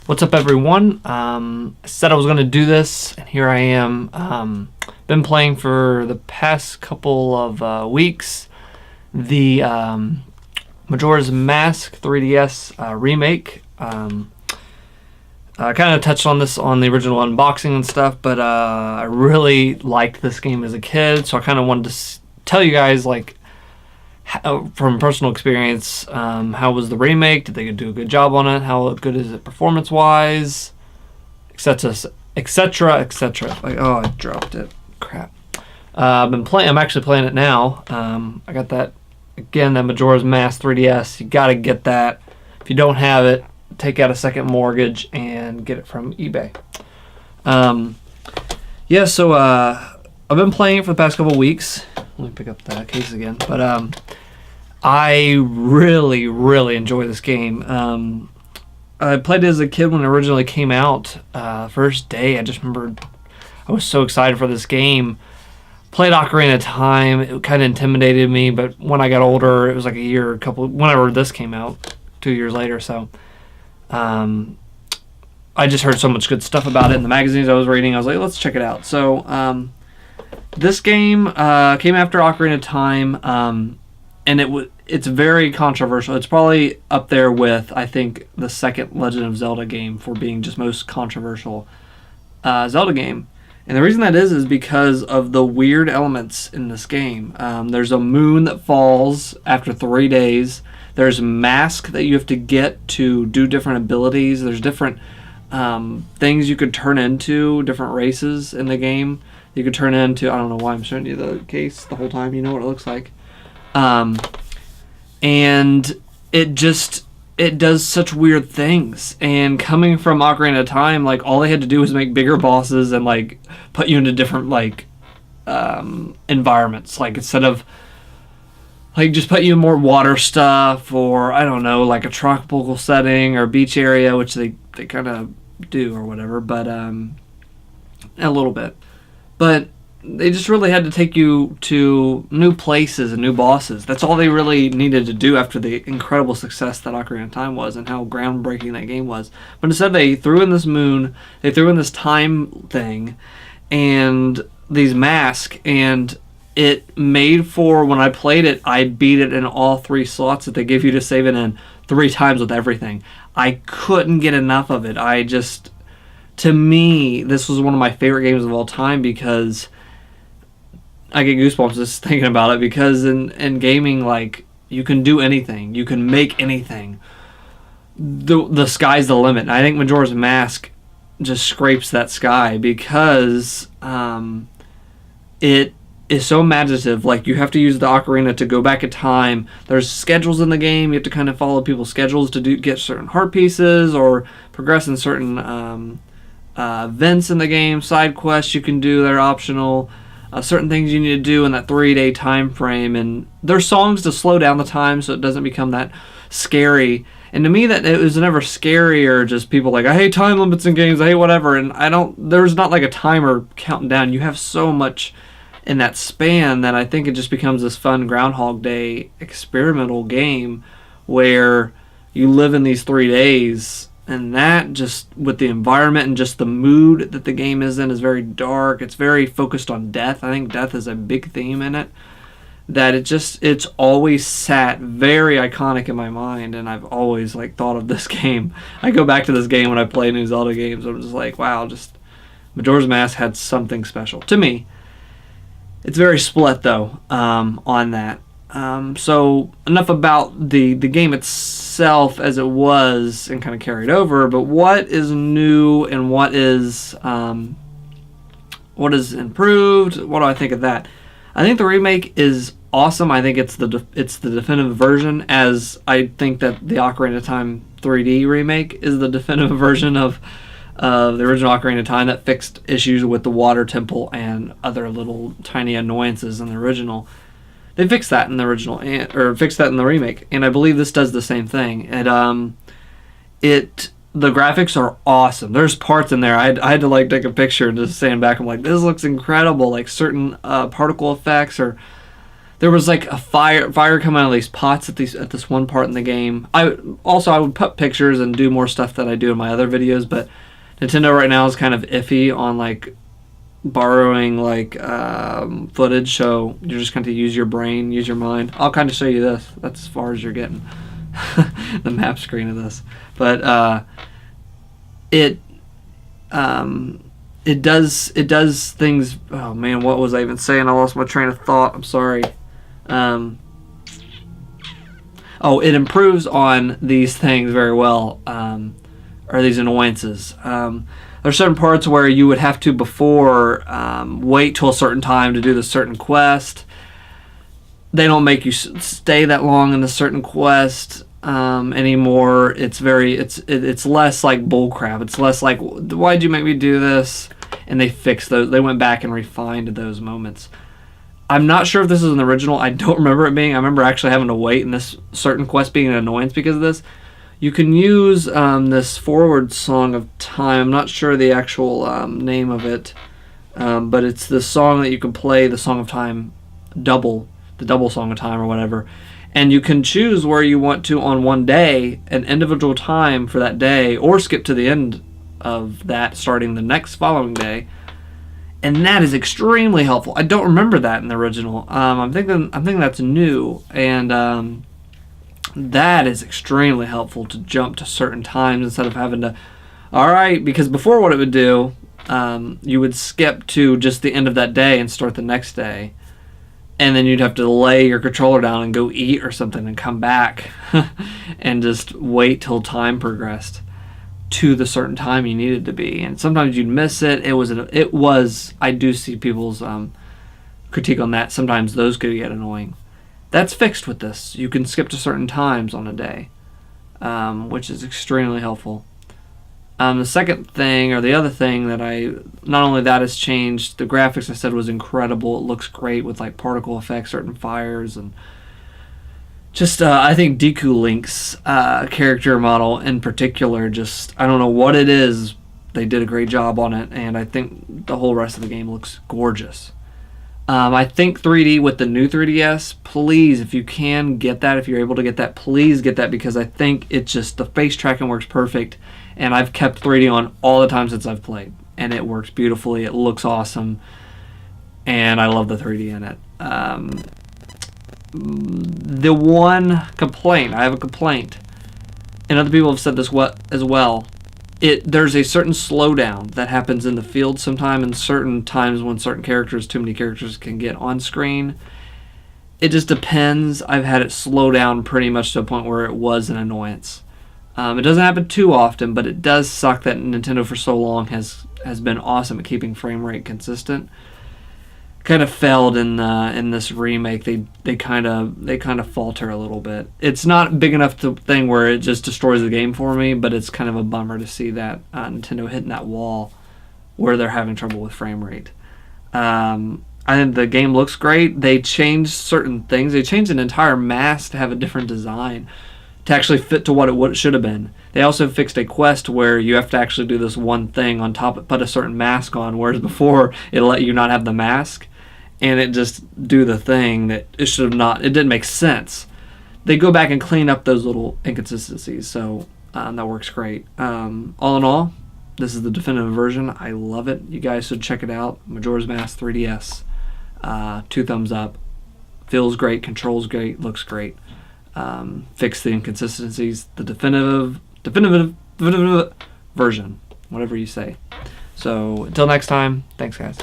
What's up, everyone? I said I was going to do this, and here I am. Been playing for the past couple of weeks the Majora's Mask 3DS remake. I kind of touched on this on the original unboxing and stuff, but I really liked this game as a kid, so I kind of wanted to tell you guys, like, from personal experience, how was the remake? Did they do a good job on it? How good is it performance-wise? Etc. Etc. Etc. Like, oh, I dropped it. Crap. I'm actually playing it now. I got that again. That Majora's Mask 3DS. You gotta get that. If you don't have it, take out a second mortgage and get it from eBay. Yeah. So I've been playing it for the past couple weeks. Let me pick up the case again. But I really, really enjoy this game. I played it as a kid when it originally came out. First day, I just remember I was so excited for this game. Played Ocarina of Time. It kind of intimidated me, but when I got older, it was like whenever this came out, 2 years later. So I just heard so much good stuff about it in the magazines I was reading. I was like, let's check it out. So this game came after Ocarina of Time, and it's very controversial. It's probably up there with, I think, the second Legend of Zelda game for being just most controversial Zelda game. And the reason that is because of the weird elements in this game. There's a moon that falls after 3 days. There's a mask that you have to get to do different abilities. There's different things you could turn into, different races in the game. You could turn into, I don't know why I'm showing you the case the whole time. You know what it looks like. And it does such weird things. And coming from Ocarina of Time, like, all they had to do was make bigger bosses and, like, put you into different, like, environments. Like, instead of, like, just put you in more water stuff, or, I don't know, like a tropical setting or beach area, which they kind of do or whatever, but a little bit. But they just really had to take you to new places and new bosses. That's all they really needed to do after the incredible success that Ocarina of Time was and how groundbreaking that game was. But instead, they threw in this moon, they threw in this time thing, and these masks, and it made for, when I played it, I beat it in all 3 slots that they give you to save it in 3 times with everything. I couldn't get enough of it. To me, this was one of my favorite games of all time because I get goosebumps just thinking about it, because in gaming, like, you can do anything. You can make anything. The sky's the limit. And I think Majora's Mask just scrapes that sky because it is so imaginative. Like, you have to use the ocarina to go back in time. There's schedules in the game. You have to kind of follow people's schedules to get certain heart pieces or progress in certain events in the game. Side quests you can do that are optional. Certain things you need to do in that 3-day time frame, and there's songs to slow down the time so it doesn't become that scary. And to me, that it was never scary, or just people like, I hate time limits in games, I hate whatever. And there's not like a timer counting down. You have so much in that span that I think it just becomes this fun Groundhog Day experimental game where you live in these 3 days. And that, just with the environment and just the mood that the game is in, is very dark. It's very focused on death. I think death is a big theme in it. That it's always sat very iconic in my mind, and I've always, like, thought of this game. I go back to this game when I play new Zelda games. I'm just like, wow, just Majora's Mask had something special to me. It's very split though on that. So enough about the game itself as it was and kind of carried over, but what is new and what is improved? What do I think of that? I think the remake is awesome. I think it's the definitive version, as I think that the Ocarina of Time 3D remake is the definitive version of the original Ocarina of Time that fixed issues with the water temple and other little tiny annoyances in the original. They fixed that in the original, or fixed that in the remake, and I believe this does the same thing. And the graphics are awesome. There's parts in there I had to, like, take a picture and just stand back. I'm like, this looks incredible. Like, certain particle effects, or there was like a fire coming out of these pots at this one part in the game. I would put pictures and do more stuff that I do in my other videos, but Nintendo right now is kind of iffy on like borrowing like footage, so you're just going to use your brain, use your mind. I'll kind of show you this. That's as far as you're getting. The map screen of this, but it does things. Oh man, what was I even saying? I lost my train of thought. I'm sorry. It improves on these things very well, or these annoyances. There's certain parts where you would have to before wait till a certain time to do the certain quest. They don't make you stay that long in a certain quest anymore. It's less like bullcrap. It's less like, why'd you make me do this? And they fixed those. They went back and refined those moments. I'm not sure if this is an original. I don't remember it being. I remember actually having to wait in this certain quest being an annoyance because of this. You can use this forward song of time. I'm not sure the actual name of it, but it's the song that you can play, the song of time, the double song of time or whatever. And you can choose where you want to on one day, an individual time for that day, or skip to the end of that, starting the next following day. And that is extremely helpful. I don't remember that in the original. I'm thinking that's new, and that is extremely helpful to jump to certain times instead of having to. All right, because before what it would do, you would skip to just the end of that day and start the next day, and then you'd have to lay your controller down and go eat or something and come back, and just wait till time progressed to the certain time you needed to be. And sometimes you'd miss it. It was I do see people's critique on that. Sometimes those could get annoying. That's fixed with this. You can skip to certain times on a day, which is extremely helpful. The second thing, or the other thing that not only that has changed, the graphics I said was incredible. It looks great with like particle effects, certain fires, and just I think Deku Link's character model in particular, just I don't know what it is, they did a great job on it, and I think the whole rest of the game looks gorgeous. I think 3D with the new 3DS, please, if you can get that, if you're able to get that, please get that, because I think it's just, the face tracking works perfect, and I've kept 3D on all the time since I've played, and it works beautifully, it looks awesome, and I love the 3D in it. The one complaint, I have a complaint, and other people have said this as well, there's a certain slowdown that happens in the field sometime, and certain times when too many characters can get on screen. It just depends. I've had it slow down pretty much to a point where it was an annoyance. It doesn't happen too often, but it does suck that Nintendo for so long has been awesome at keeping frame rate consistent. Kind of failed in this remake. They kind of falter a little bit. It's not big enough thing where it just destroys the game for me, but it's kind of a bummer to see that Nintendo hitting that wall where they're having trouble with frame rate. I think the game looks great. They changed certain things. They changed an entire mask to have a different design to actually fit to what it should have been. They also fixed a quest where you have to actually do this one thing on top, put a certain mask on, whereas before it let you not have the mask. And it just do the thing that it should have not. It didn't make sense. They go back and clean up those little inconsistencies, so that works great. All in all, this is the definitive version. I love it. You guys should check it out. Majora's Mask 3DS. 2 thumbs up. Feels great. Controls great. Looks great. Fix the inconsistencies. The definitive version. Whatever you say. So until next time, thanks guys.